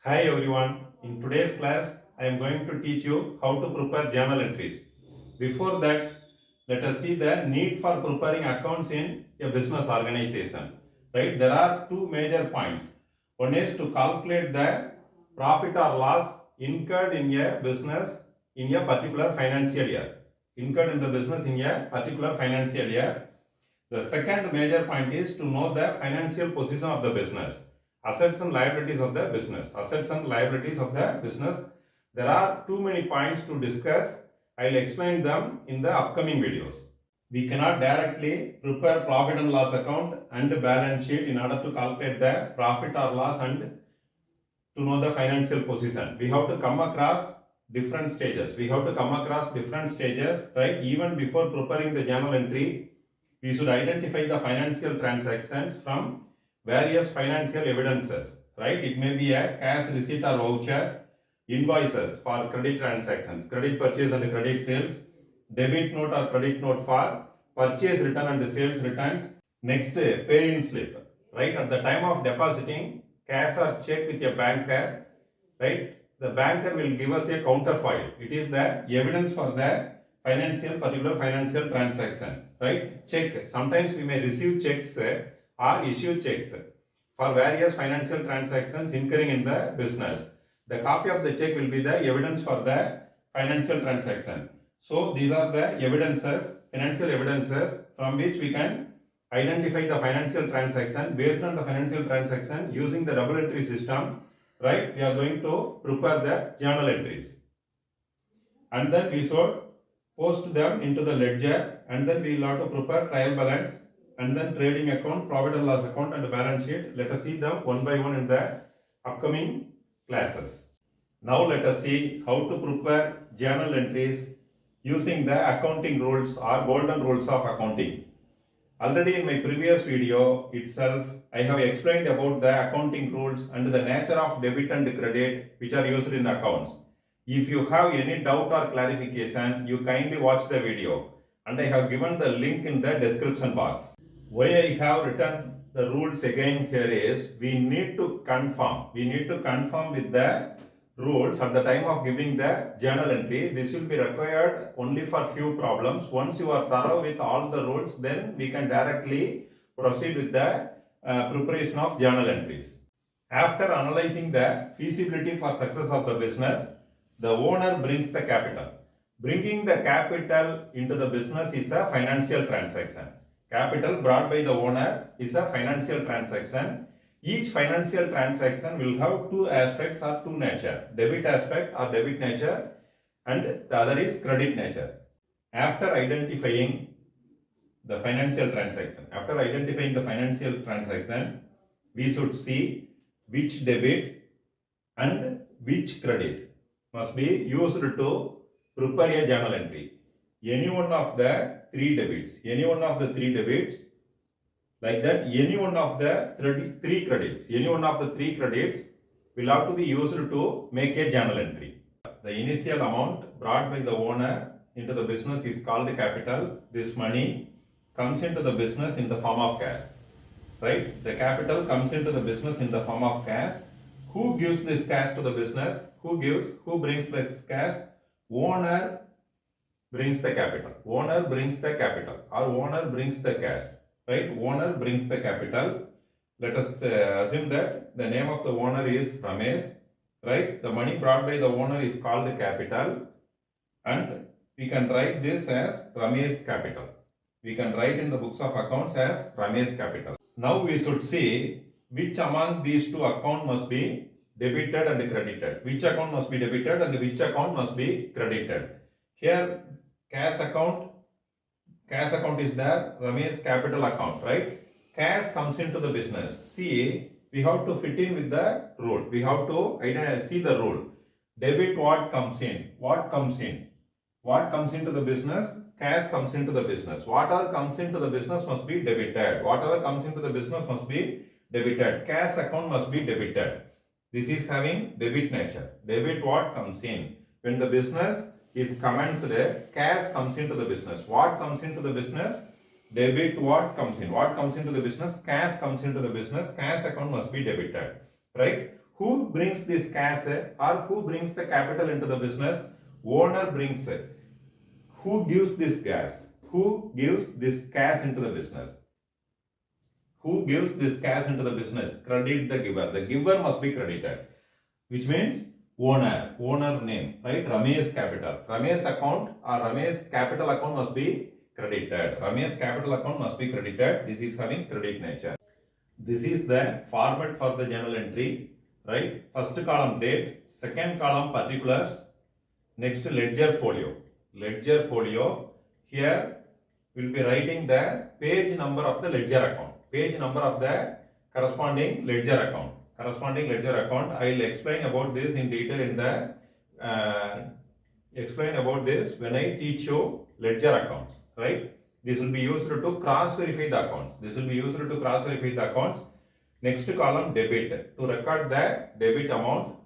Hi everyone, in today's class I am going to teach you how to prepare journal entries. Before that, let us see the need for preparing accounts in a business organization. Right, there are two major points. One is to calculate the profit or loss incurred in a business in a particular financial year. Incurred in the business in a particular financial year. The second major point is to know the financial position of the business, assets and liabilities of the business. Assets and liabilities of the business. There are too many points to discuss. I'll explain them in the upcoming videos. We cannot directly prepare profit and loss account and balance sheet in order to calculate the profit or loss and to know the financial position. We have to come across different stages. Right? Even before preparing the journal entry, we should identify the financial transactions from various financial evidences, right? It may be a cash receipt or voucher, invoices for credit transactions, credit purchase and credit sales, debit note or credit note for purchase return and sales returns. Next, pay-in slip, right? At the time of depositing cash or check with a banker, right? The banker will give us a counterfoil. It is the evidence for the particular financial transaction, right? Check. Sometimes we may receive checks or issue checks for various financial transactions incurring in the business. The copy of the check will be the evidence for the financial transaction. So these are the financial evidences from which we can identify the financial transaction. Based on the financial transaction, using the double entry system, right, we are going to prepare the journal entries. And then we should post them into the ledger, and then we will have to prepare trial balance and then trading account, profit and loss account and balance sheet. Let us see them one by one in the upcoming classes. Now let us see how to prepare journal entries using the accounting rules or golden rules of accounting. Already in my previous video itself, I have explained about the accounting rules and the nature of debit and credit which are used in accounts. If you have any doubt or clarification, you kindly watch the video, and I have given the link in the description box. Why I have written the rules again here is we need to confirm with the rules at the time of giving the journal entry. This will be required only for few problems. Once you are thorough with all the rules, then we can directly proceed with the preparation of journal entries. After analyzing the feasibility for success of the business, the owner brings the capital. Bringing the capital into the business is a financial transaction. Capital brought by the owner is a financial transaction. Each financial transaction will have two aspects or two nature. Debit aspect or debit nature, and the other is credit nature. After identifying the financial transaction, we should see which debit and which credit must be used to prepare a journal entry. Any one of the three debits, like that, any one of the three credits will have to be used to make a journal entry. The initial amount brought by the owner into the business is called capital. This money comes into the business in the form of cash, right? The capital comes into the business in the form of cash. Who gives this cash to the business? Who brings this cash? Owner brings the capital. Owner brings the cash, right? Owner brings the capital. Let us assume that the name of the owner is Ramesh, right? The money brought by the owner is called the capital, and we can write this as Ramesh capital. We can write in the books of accounts as Ramesh capital. Now we should see which among these two accounts must be debited and credited. Which account must be debited and which account must be credited. Here cash account is there, Ramesh capital account, right? Cash comes into the business. See, we have to fit in with the rule. We have to see the rule. Debit what comes in? What comes into the business? Cash comes into the business. Whatever comes into the business must be debited. Cash account must be debited. This is having debit nature. Debit what comes in? When the business is commenced, cash comes into the business. What comes into the business? Debit what comes in? What comes into the business? Cash comes into the business. Cash account must be debited, right? Who brings this cash or who brings the capital into the business? Owner brings it. Who gives this gas? Who gives this cash into the business? Who gives this cash into the business? Credit the giver. The giver must be credited, which means owner name, right? Ramesh capital. Ramesh account or Ramesh capital account must be credited. Ramesh capital account must be credited. This is having credit nature. This is the format for the journal entry, right? First column date, second column particulars, next ledger folio. Ledger folio, here we'll be writing the page number of the ledger account, page number of the corresponding ledger account. Corresponding ledger account, I will explain about this in detail in the explain about this when I teach you ledger accounts, right? This will be used to cross verify the accounts. This will be used to cross verify the accounts. Next column debit, to record the debit amount,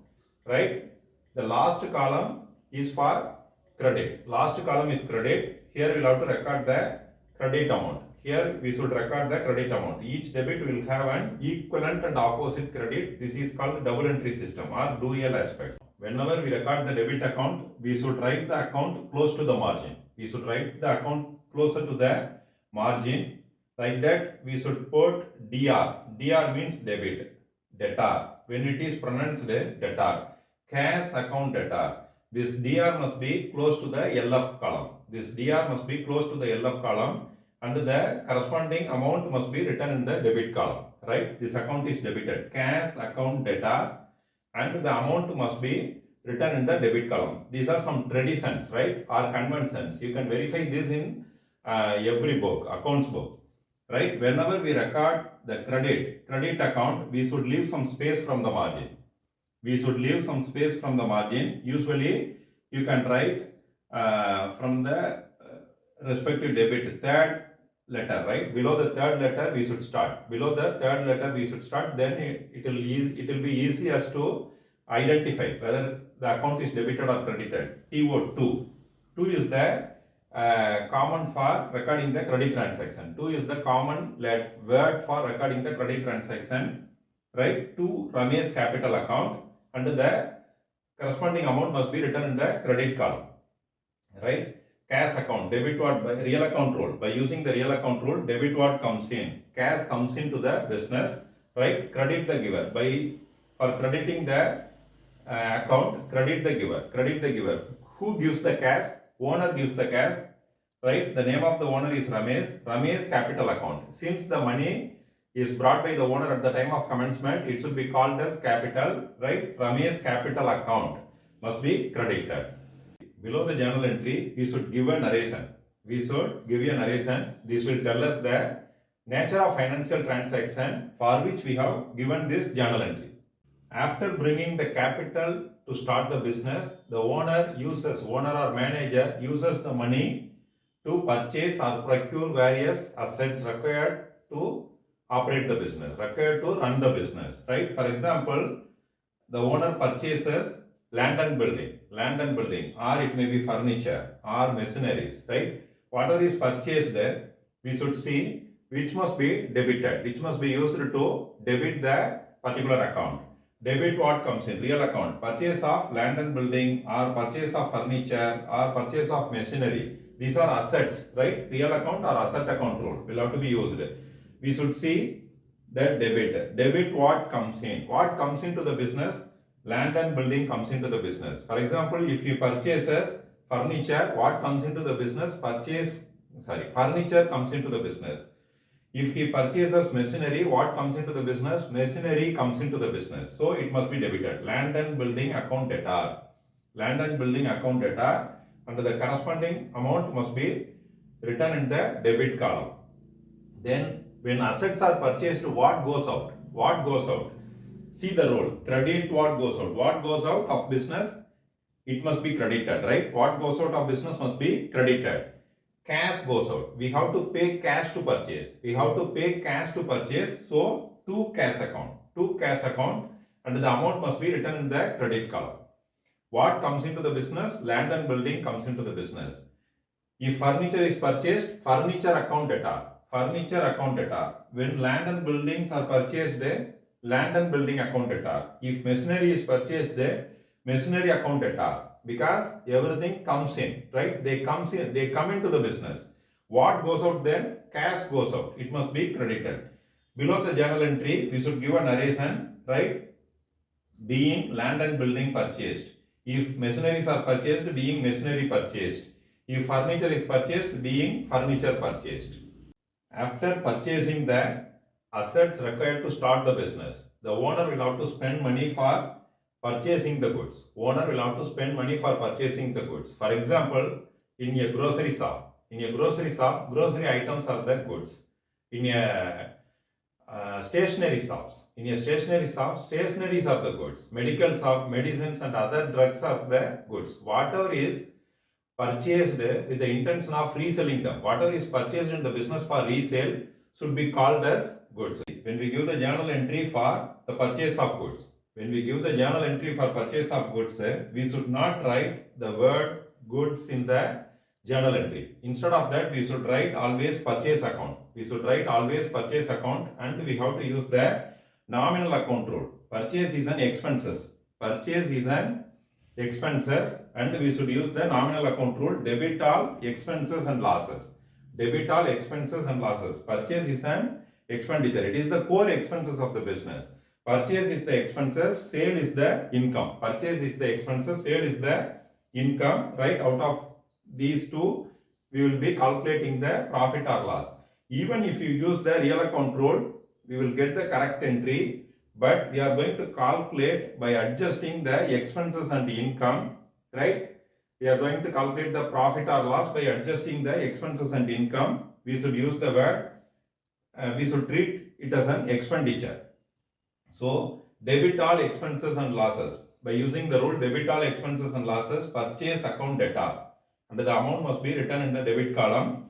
right? The last column is for credit. Last column is credit. Here we will have to record the credit amount. Here we should record the credit amount. Each debit will have an equivalent and opposite credit. This is called double entry system or dual aspect. Whenever we record the debit account, we should write the account close to the margin. We should write the account closer to the margin. Like that, we should put DR. DR means debit, debtor. When it is pronounced debtor, cash account debtor. This DR must be close to the LF column. This DR must be close to the LF column, and the corresponding amount must be written in the debit column, right? This account is debited, cash account debtor, and the amount must be written in the debit column. These are some traditions, right, or conventions. You can verify this in every book, accounts book, right? Whenever we record the credit account, we should leave some space from the margin. We should leave some space from the margin. Usually, you can write from the respective debit third letter, right? Below the third letter, we should start. Below the third letter, we should start. Then it will be easy as to identify whether the account is debited or credited. TO2. 2 is the common for recording the credit transaction. 2 is the common word for recording the credit transaction, right? To Ramesh capital account, and the corresponding amount must be written in the credit column, right? Cash account, debit what by real account rule. By using the real account rule, debit what comes in, cash comes into the business, right? Credit the giver. For crediting the account, credit the giver. Who gives the cash? Owner gives the cash, right? The name of the owner is Ramesh capital account. Since the money is brought by the owner at the time of commencement, it should be called as capital, right? Ramesh capital account must be credited. Below the journal entry, we should give a narration. This will tell us the nature of financial transaction for which we have given this journal entry. After bringing the capital to start the business, the owner or manager uses the money to purchase or procure various assets required to operate the business, required to run the business, right? For example, the owner purchases land and building, or it may be furniture or machineries, right? Whatever is purchased there, we should see which must be debited, which must be used to debit the particular account. Debit what comes in? Real account. Purchase of land and building, or purchase of furniture, or purchase of machinery. These are assets, right? Real account or asset account rule will have to be used. We should see the debit. Debit what comes in? What comes into the business? Land and building comes into the business. For example, if he purchases furniture, what comes into the business? Furniture comes into the business. If he purchases machinery, what comes into the business? Machinery comes into the business. So it must be debited. Land and building account debtor. Land and building account debtor, and the corresponding amount must be written in the debit column. Then when assets are purchased, what goes out? What goes out? See the rule. Credit what goes out. What goes out of business? It must be credited, right? What goes out of business must be credited. Cash goes out. We have to pay cash to purchase. So to cash account, and the amount must be written in the credit column. What comes into the business? Land and building comes into the business. If furniture is purchased, furniture account debtor. When land and buildings are purchased, land and building account at R. If machinery is purchased, machinery account at R, because everything comes in, right? They come into the business. What goes out then? Cash goes out. It must be credited. Below the journal entry, we should give a narration, right? Being land and building purchased. If machineries are purchased, being machinery purchased. If furniture is purchased, being furniture purchased. After purchasing the assets required to start the business, the owner will have to spend money for purchasing the goods. Owner will have to spend money for purchasing the goods. For example, in a grocery shop, grocery items are the goods. In a stationery shops, stationaries are the goods. Medical shop, medicines and other drugs are the goods. Whatever is purchased with the intention of reselling them, whatever is purchased in the business for resale should be called as goods. When we give the journal entry for the purchase of goods, we should not write the word goods in the journal entry. Instead of that, we should write always purchase account. And we have to use the nominal account rule. Purchase is an expenses. And we should use the nominal account rule. Debit all expenses and losses. Purchase is an expenditure. It is the core expenses of the business. Purchase is the expenses, sale is the income. Purchase is the expenses, sale is the income, right? Out of these two, we will be calculating the profit or loss. Even if you use the real account rule, we will get the correct entry, but we are going to calculate by adjusting the expenses and the income, right? We are going to calculate the profit or loss by adjusting the expenses and income. We should use the word, we should treat it as an expenditure. So, debit all expenses and losses. By using the rule debit all expenses and losses, purchase account debtor, and the amount must be written in the debit column.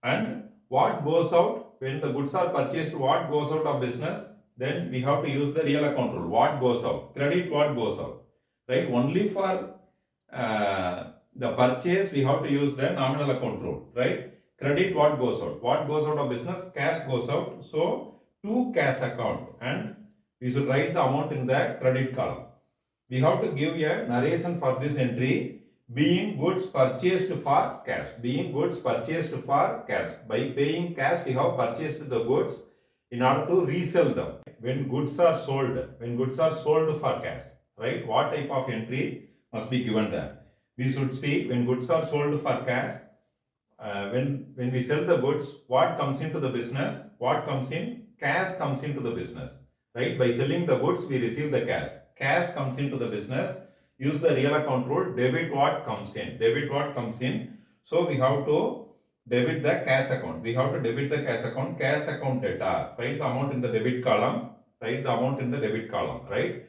And what goes out when the goods are purchased, what goes out of business, then we have to use the real account rule. What goes out? Credit what goes out, right? Only for the purchase we have to use the nominal account rule, right? Credit what goes out? What goes out of business? Cash goes out. So to cash account, and we should write the amount in the credit column. We have to give a narration for this entry. Being goods purchased for cash. By paying cash, we have purchased the goods in order to resell them. When goods are sold for cash, right? What type of entry must be given there? We should see when goods are sold for cash. When we sell the goods, what comes into the business? Cash comes into the business, right? By selling the goods, we receive the cash. Cash comes into the business. Use the real account rule. Debit what comes in. So we have to debit the cash account. Cash account debtor. Write the amount in the debit column. Right?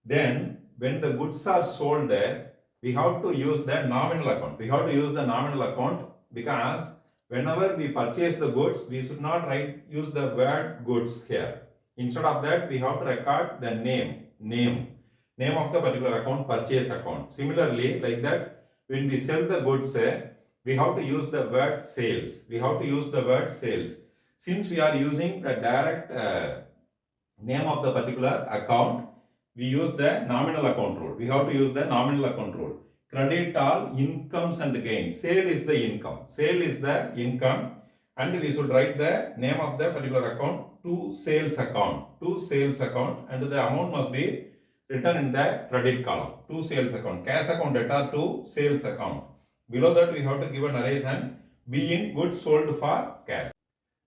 Then when the goods are sold, we have to use the nominal account. Because whenever we purchase the goods, we should not use the word goods here. Instead of that, we have to record the name of the particular account, purchase account. Similarly, like that, when we sell the goods, we have to use the word sales. Since we are using the direct name of the particular account, we use the nominal account rule. Credit all incomes and gains. Sale is the income. And we should write the name of the particular account to sales account, and the amount must be written in the credit column. To sales account. Cash account debtor to sales account. Below that, we have to give a narration. Being goods sold for cash.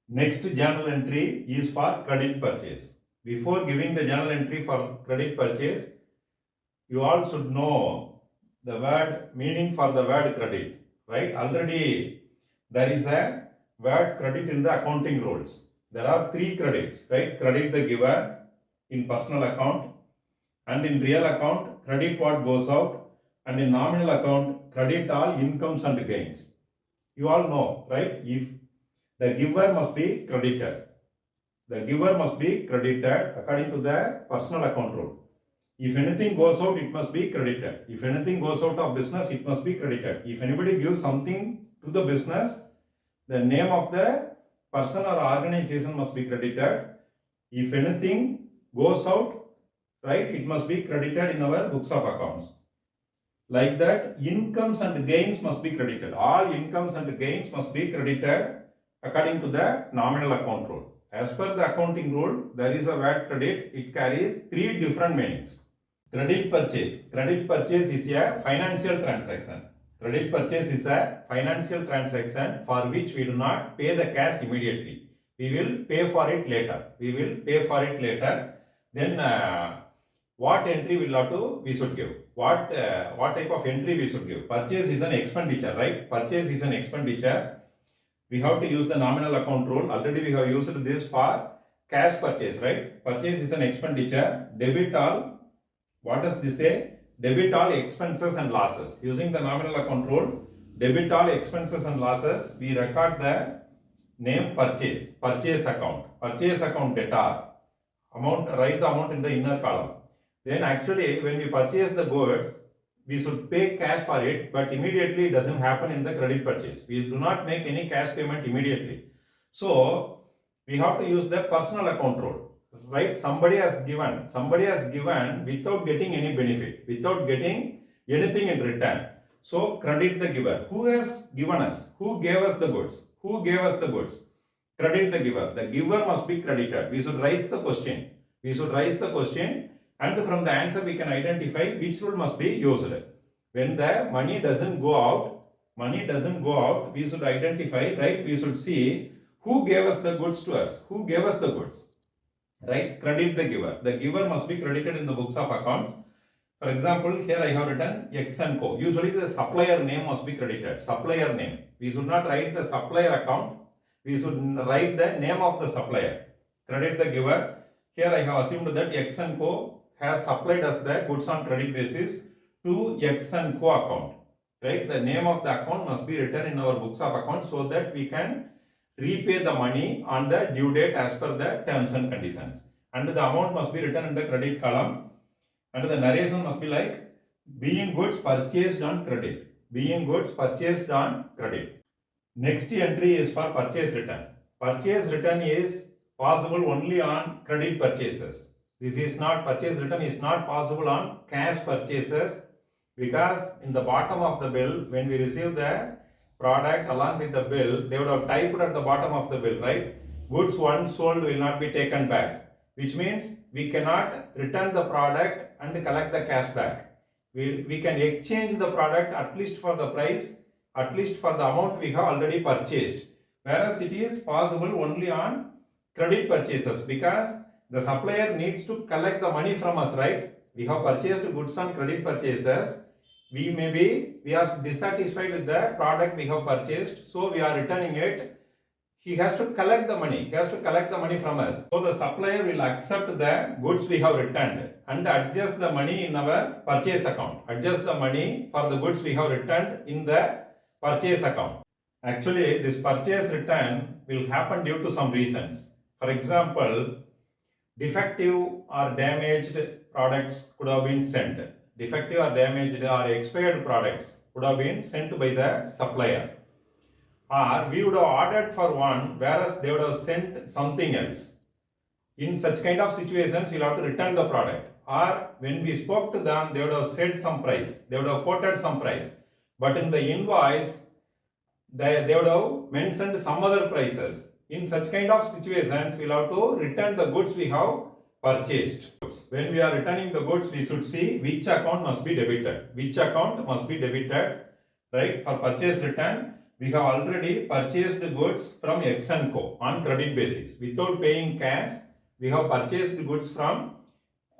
Next journal entry is for credit purchase. Before giving the journal entry for credit purchase, you all should know the word meaning for the word credit, right? Already there is a word credit in the accounting rules. There are 3 credits, right? Credit the giver in personal account, and in real account, credit what goes out, and in nominal account, credit all incomes and gains. You all know, right? If the giver must be credited. According to the personal account rule. If anything goes out, it must be credited. If anything goes out of business, it must be credited. If anybody gives something to the business, the name of the person or organization must be credited. If anything goes out, right, it must be credited in our books of accounts. Like that, incomes and gains must be credited. All incomes and gains must be credited according to the nominal account rule. As per the accounting rule, there is a VAT credit. It carries three different meanings. Credit purchase. Credit purchase is a financial transaction. Credit purchase is a financial transaction for which we do not pay the cash immediately. We will pay for it later. We will pay for it later. Then what entry we should give? What type of entry we should give? Purchase is an expenditure, right? Purchase is an expenditure. We have to use the nominal account rule. Already we have used this for cash purchase, right? Purchase is an expenditure. Debit all. What does this say? Debit all expenses and losses. Using the nominal account rule, debit all expenses and losses. We record the name purchase. Purchase account. Purchase account debtor. Amount. Write the amount in the inner column. Then actually when we purchase the goods, we should pay cash for it, but immediately it doesn't happen in the credit purchase. We do not make any cash payment immediately. So we have to use the personal account rule, right? Somebody has given without getting any benefit, without getting anything in return. So credit the giver. Who has given us? Who gave us the goods? Who gave us the goods? Credit the giver. The giver must be credited. We should raise the question. We should raise the question, and from the answer we can identify which rule must be used. When the money doesn't go out, we should identify, right? We should see who gave us the goods to us. Who gave us the goods? Right? Credit the giver. The giver must be credited in the books of accounts. For example, here I have written X and Co. Usually the supplier name must be credited. Supplier name. We should not write the supplier account. We should write the name of the supplier. Credit the giver. Here I have assumed that X and Co has supplied us the goods on credit basis to X and Co account. Right? The name of the account must be written in our books of accounts so that we can repay the money on the due date as per the terms and conditions. And the amount must be written in the credit column. And the narration must be like being goods purchased on credit. Being goods purchased on credit. Next entry is for purchase return. Purchase return is possible only on credit purchases. This is not, purchase return is not possible on cash purchases, because in the bottom of the bill, when we receive the product along with the bill, they would have typed at the bottom of the bill, right? Goods once sold will not be taken back, which means we cannot return the product and collect the cash back. We can exchange the product at least for the price, at least for the amount we have already purchased. Whereas it is possible only on credit purchases, because the supplier needs to collect the money from us, right? We have purchased goods on credit purchases. We are dissatisfied with the product we have purchased, so we are returning it. He has to collect the money. He has to collect the money from us. So the supplier will accept the goods we have returned and adjust the money in our purchase account. Adjust the money for the goods we have returned in the purchase account. Actually, this purchase return will happen due to some reasons. For example, defective or damaged products could have been sent. Defective or damaged or expired products would have been sent by the supplier. Or we would have ordered for one, whereas they would have sent something else. In such kind of situations, we'll have to return the product. Or when we spoke to them, they would have said some price. They would have quoted some price. But in the invoice, they would have mentioned some other prices. In such kind of situations, we'll have to return the goods we have purchased. When we are returning the goods, we should see which account must be debited. Which account must be debited, right? For purchase return, we have already purchased the goods from X and Co on credit basis. Without paying cash, we have purchased the goods from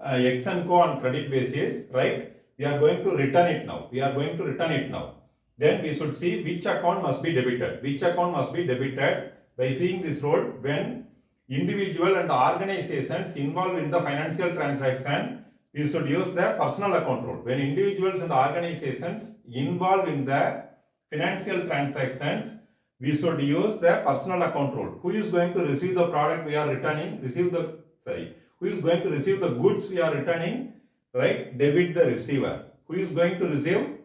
X and Co on credit basis, right? We are going to return it now. Then we should see which account must be debited. Which account must be debited? By seeing this rule, when individual and organizations involved in the financial transaction, we should use the personal account rule. When individuals and organizations involved in the financial transactions, we should use the personal account rule. Who is going to receive the product we are returning? Who is going to receive the goods we are returning? Right? Debit the receiver. Who is going to receive?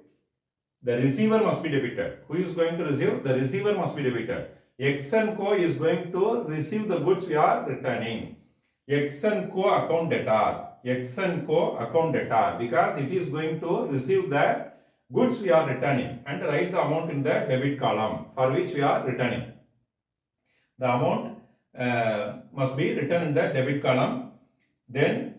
The receiver must be debited. Who is going to receive? The receiver must be debited. X and Co is going to receive the goods we are returning. X and Co account debtor. X and Co account debtor, because it is going to receive the goods we are returning and write the amount in the debit column for which we are returning. The amount must be written in the debit column. Then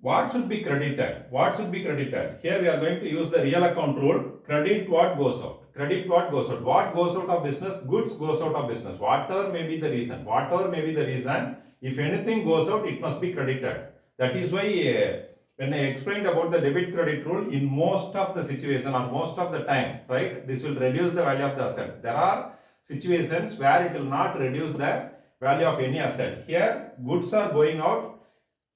what should be credited? What should be credited? Here we are going to use the real account rule. Credit what goes out. Credit what goes out. What goes out of business? Goods goes out of business. Whatever may be the reason. Whatever may be the reason. If anything goes out, it must be credited. That is why when I explained about the debit credit rule, in most of the situation or most of the time, right, this will reduce the value of the asset. There are situations where it will not reduce the value of any asset. Here, goods are going out.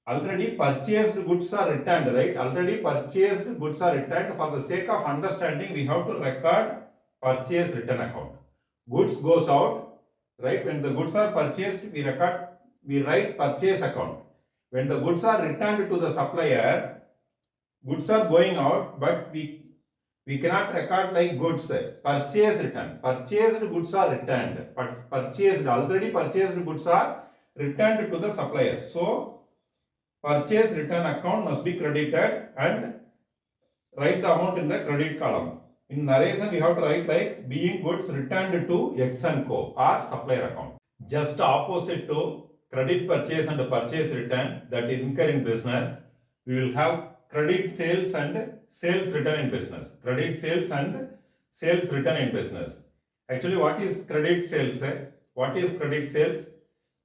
Already purchased goods are returned, right? Already purchased goods are returned. For the sake of understanding, we have to record purchase return account. Goods goes out, right? When the goods are purchased, we write purchase account. When the goods are returned to the supplier, goods are going out, but we cannot record like goods. Purchase return. Purchased goods are returned. But already purchased goods are returned to the supplier. So purchase return account must be credited and write the amount in the credit column. In narration, we have to write like being goods returned to X and Co or supplier account. Just opposite to credit purchase and purchase return that incur in business, we will have credit sales and sales return in business. Credit sales and sales return in business. Actually, what is credit sales? What is credit sales?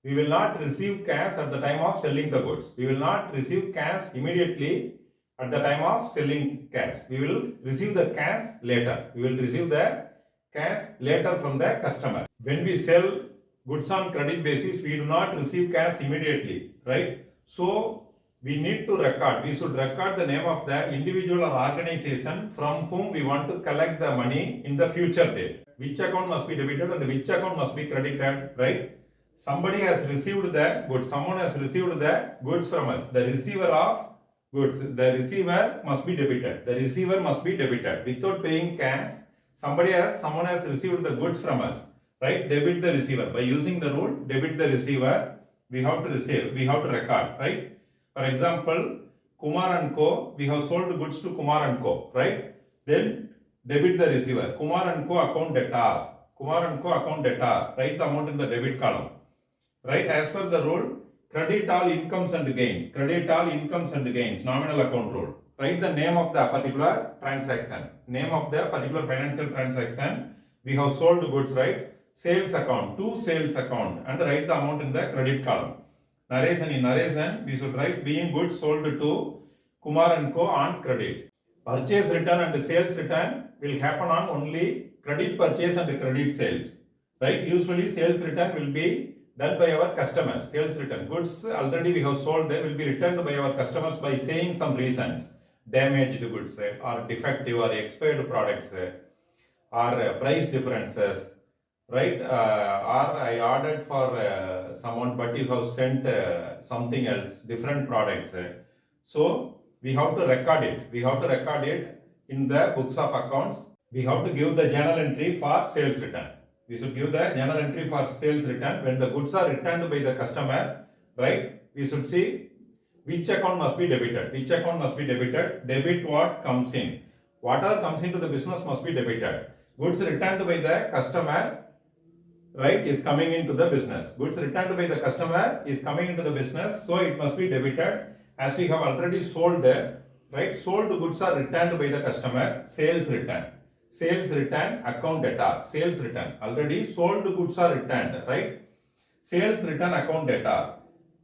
We will not receive cash at the time of selling the goods. We will not receive cash immediately at the time of selling cash. We will receive the cash later. We will receive the cash later from the customer. When we sell goods on credit basis, we do not receive cash immediately, right? So we need to record. We should record the name of the individual or organization from whom we want to collect the money in the future date. Which account must be debited and which account must be credited, right? Somebody has received the goods. Someone has received the goods from us. The receiver of goods. The receiver must be debited. The receiver must be debited. Without paying cash, someone has received the goods from us. Right? Debit the receiver. By using the rule, debit the receiver, we have to receive. We have to record. Right? For example, Kumar and Co. We have sold goods to Kumar and Co. Right? Then debit the receiver. Kumar and Co. account debtor. Kumar and Co. account debtor. Write the amount in the debit column. Right, as per the rule, credit all incomes and gains. Credit all incomes and gains, nominal account rule. Write the name of the particular transaction. Name of the particular financial transaction. We have sold goods, right? Sales account, to sales account, and write the amount in the credit column. Narration, in narration, we should write being goods sold to Kumar and Co. on credit. Purchase return and sales return will happen on only credit purchase and credit sales. Right? Usually sales return will be done by our customers. Sales return. Goods already we have sold, they will be returned by our customers by saying some reasons. Damaged goods or defective or expired products or price differences. Right? Or I ordered for someone but you have sent something else, different products. So we have to record it. We have to record it in the books of accounts. We have to give the journal entry for sales return. We should give the journal entry for sales return. When the goods are returned by the customer, right, we should see which account must be debited. Which account must be debited? Debit what comes in. Whatever comes into the business must be debited. Goods returned by the customer, right, is coming into the business. Goods returned by the customer is coming into the business, so it must be debited. As we have already sold, right, sold goods are returned by the customer, sales return. Sales return, account debtor, sales return. Already sold goods are returned, right? Sales return, account debtor.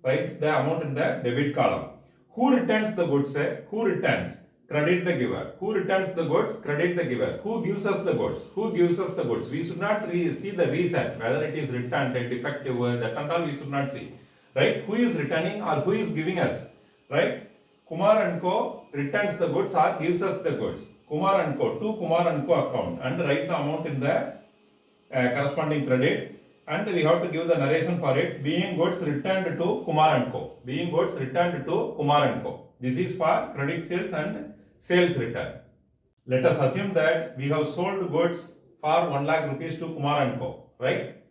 Write the amount in the debit column. Who returns the goods? Who returns? Credit the giver. Who returns the goods? Credit the giver. Who gives us the goods? Who gives us the goods? We should not see the reason, whether it is returned, defective, that and all we should not see. Right? Who is returning or who is giving us? Right? Kumar and Co. returns the goods or gives us the goods. Kumar and Co. to Kumar and Co. account and write the amount in the corresponding credit, and we have to give the narration for it. Being goods returned to Kumar and Co. Being goods returned to Kumar and Co. This is for credit sales and sales return. Let us assume that we have sold goods for 1 lakh rupees to Kumar and Co. Right?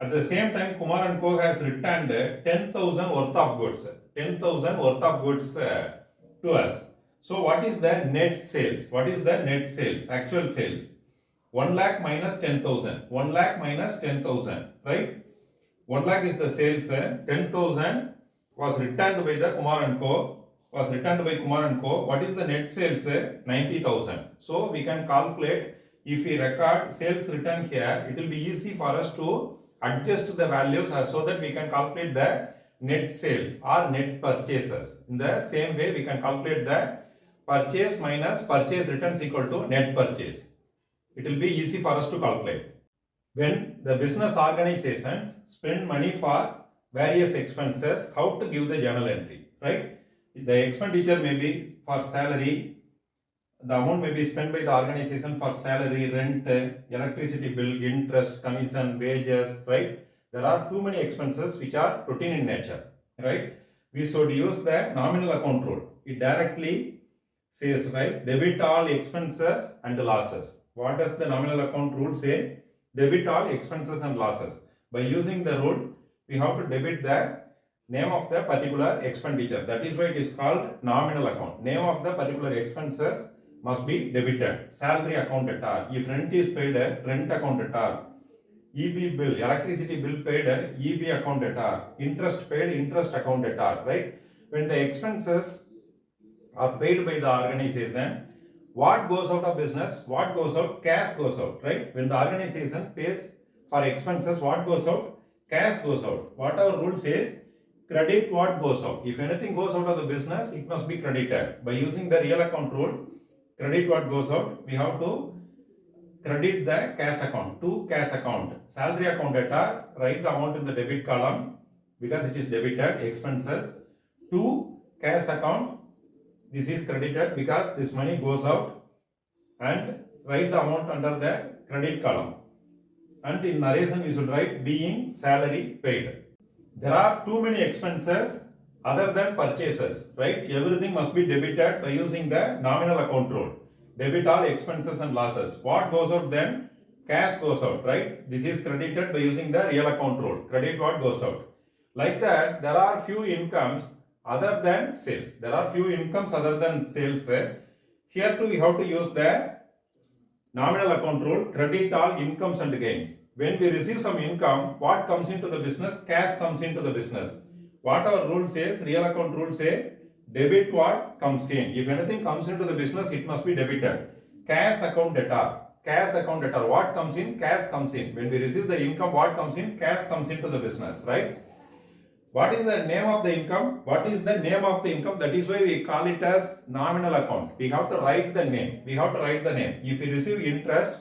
At the same time, Kumar and Co has returned 10,000 worth of goods. 10,000 worth of goods to us. So what is the net sales? What is the net sales? Actual sales. 1 lakh minus 10,000. 1 lakh minus 10,000. Right? 1 lakh is the sales. 10,000 was returned by the Kumar and Co. Was returned by Kumar and Co. What is the net sales? 90,000. So we can calculate. If we record sales return here, it will be easy for us to adjust the values so that we can calculate the net sales or net purchases. In the same way, we can calculate the purchase minus purchase returns equal to net purchase. It will be easy for us to calculate. When the business organizations spend money for various expenses, how to give the journal entry, right? The expenditure may be for salary. The amount may be spent by the organization for salary, rent, electricity bill, interest, commission, wages, right? There are too many expenses which are routine in nature, right? We should use the nominal account rule. It directly says, right, debit all expenses and losses. What does the nominal account rule say? Debit all expenses and losses. By using the rule, we have to debit the name of the particular expenditure. That is why it is called nominal account. Name of the particular expenses must be debited. Salary account at R. If rent is paid, rent account at R. EB bill, electricity bill paid, EB account at R. Interest paid, interest account at R. Right? When the expenses are paid by the organization, what goes out of business, what goes out, cash goes out. Right? When the organization pays for expenses, what goes out, cash goes out. What our rule says, credit what goes out. If anything goes out of the business, it must be credited. By using the real account rule, credit what goes out, we have to credit the cash account to cash account. Salary account data, write the amount in the debit column because it is debited, expenses, to cash account. This is credited because this money goes out, and write the amount under the credit column. And in narration we should write being salary paid. There are too many expenses other than purchases, right? Everything must be debited by using the nominal account rule. Debit all expenses and losses. What goes out then? Cash goes out, right? This is credited by using the real account rule. Credit what goes out. Like that, there are few incomes other than sales. There are few incomes other than sales there. Here too we have to use the nominal account rule, credit all incomes and gains. When we receive some income, what comes into the business? Cash comes into the business. What our rule says, real account rule say, debit what comes in. If anything comes into the business, it must be debited. Cash account debtor. Cash account debtor. What comes in? Cash comes in. When we receive the income, what comes in? Cash comes into the business, right? What is the name of the income? What is the name of the income? That is why we call it as nominal account. We have to write the name. We have to write the name. If we receive interest,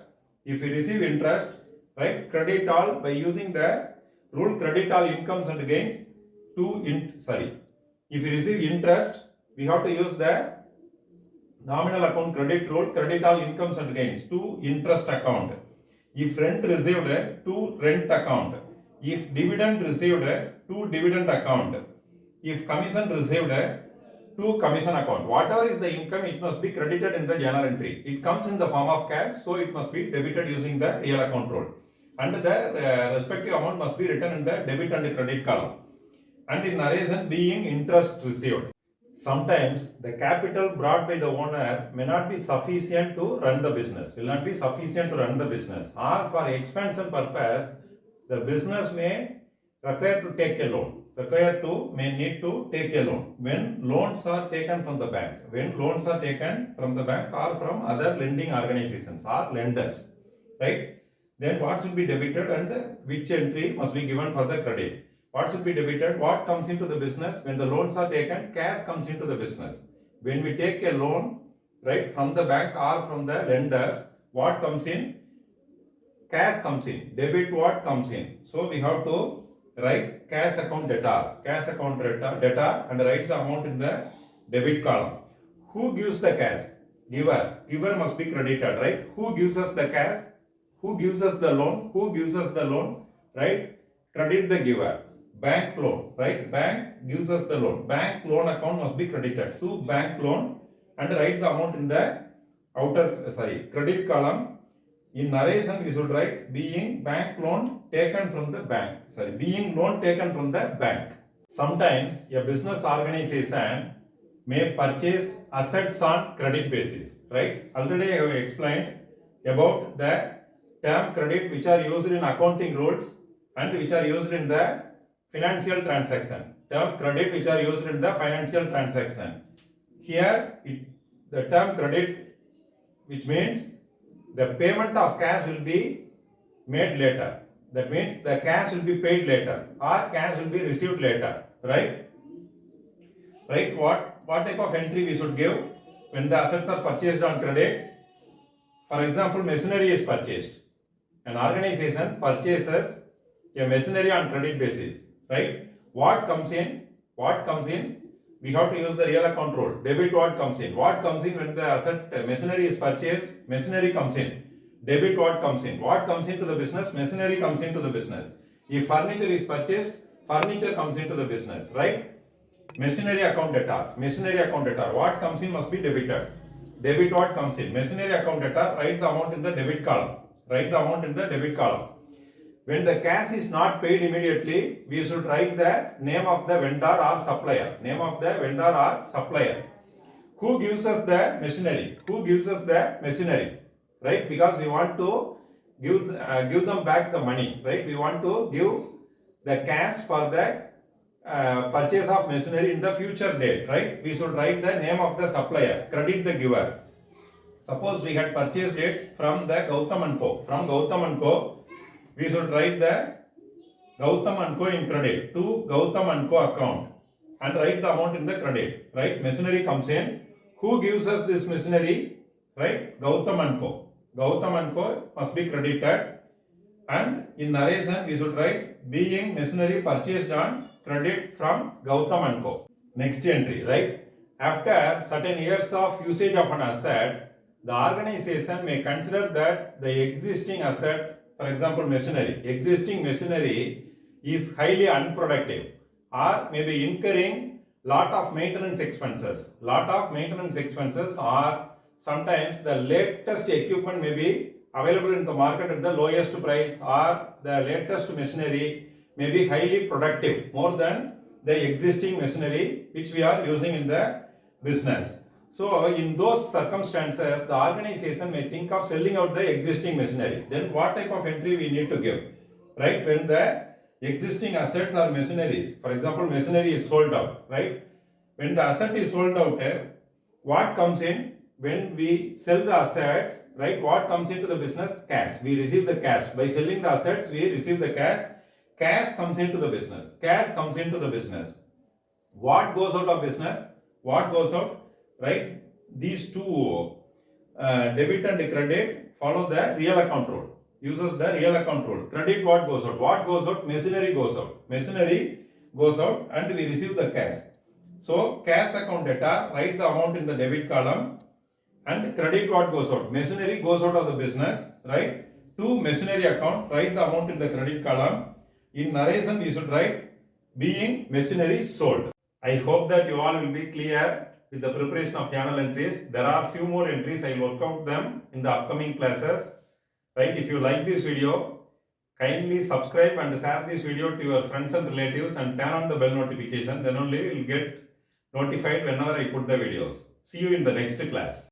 right, credit all by using the rule credit all incomes and gains to If we receive interest, we have to use the nominal account credit rule, credit all incomes and gains to interest account. If rent received, to rent account. If dividend received, to dividend account. If commission received, to commission account. Whatever is the income, it must be credited in the journal entry. It comes in the form of cash, so it must be debited using the real account rule. And the respective amount must be written in the debit and credit column. And in narration, being interest received. Sometimes the capital brought by the owner may not be sufficient to run the business, will not be sufficient to run the business, or for expansion purpose, the business may require to take a loan, may need to take a loan. When loans are taken from the bank, or from other lending organizations or lenders, right? Then what should be debited and which entry must be given for the credit? What should be debited? What comes into the business? When the loans are taken, cash comes into the business. When we take a loan, right, from the bank or from the lenders, what comes in? Cash comes in. Debit what comes in? So we have to write cash account debtor, and write the amount in the debit column. Who gives the cash? Giver. Giver must be credited, right? Who gives us the cash? Who gives us the loan? Right? Credit the giver. Bank loan, right? Bank gives us the loan. Bank loan account must be credited to bank loan, and write the amount in the credit column. In narration, we should write being bank loan taken from the bank. Sorry, being loan taken from the bank. Sometimes a business organization may purchase assets on credit basis, right? Already I have explained about the term credit which are used in accounting rules and which are used in the financial transaction. Term credit which are used in the financial transaction. Here the term credit, which means the payment of cash will be made later. That means the cash will be paid later or cash will be received later, right? Right? What type of entry we should give when the assets are purchased on credit? For example, machinery is purchased. An organization purchases a machinery on credit basis, right? What comes in? We have to use the real account rule. Debit what comes in? What comes in when the asset machinery is purchased? Machinery comes in. Debit what comes in? What comes into the business? Machinery comes into the business. If furniture is purchased, furniture comes into the business, right? Machinery account debtor. Machinery account debtor. What comes in must be debited. Debit what comes in? Machinery account debtor. Write the amount in the debit column. Write the amount in the debit column. When the cash is not paid immediately, we should write the name of the vendor or supplier. Name of the vendor or supplier. Who gives us the machinery? Who gives us the machinery? Right? Because we want to give them back the money. Right? We want to give the cash for the purchase of machinery in the future date. Right? We should write the name of the supplier. Credit the giver. Suppose we had purchased it from the Gautam & Co. From Gautam & Co. we should write the Gautam & Co. in credit to Gautam & Co. account and write the amount in the credit. Right? Machinery comes in. Who gives us this machinery? Right? Gautam & Co. Gautam & Co. must be credited, and in narration we should write being machinery purchased on credit from Gautam & Co. Next entry, right? After certain years of usage of an asset, the organization may consider that the existing asset, for example existing machinery is highly unproductive or may be incurring lot of maintenance expenses. Or sometimes the latest equipment may be available in the market at the lowest price, or the latest machinery may be highly productive more than the existing machinery which we are using in the business. So in those circumstances, the organization may think of selling out the existing machinery. Then what type of entry we need to give? Right? When the existing assets or machineries, for example, machinery is sold out, right? When the asset is sold out, what comes in? When we sell the assets, right, what comes into the business? Cash. We receive the cash. By selling the assets, we receive the cash. Cash comes into the business. What goes out of business? What goes out? Right? These two, debit and credit, follow the real account rule. Uses the real account rule. Credit what goes out? What goes out? Machinery goes out. And we receive the cash. So, cash account data, write the amount in the debit column, and credit what goes out? Machinery goes out of the business, right? To machinery account, write the amount in the credit column. In narration, we should write being machinery sold. I hope that you all will be clear with the preparation of journal entries. There are few more entries. I will work out them in the upcoming classes. Right? If you like this video, kindly subscribe and share this video to your friends and relatives and turn on the bell notification. Then only you will get notified whenever I put the videos. See you in the next class.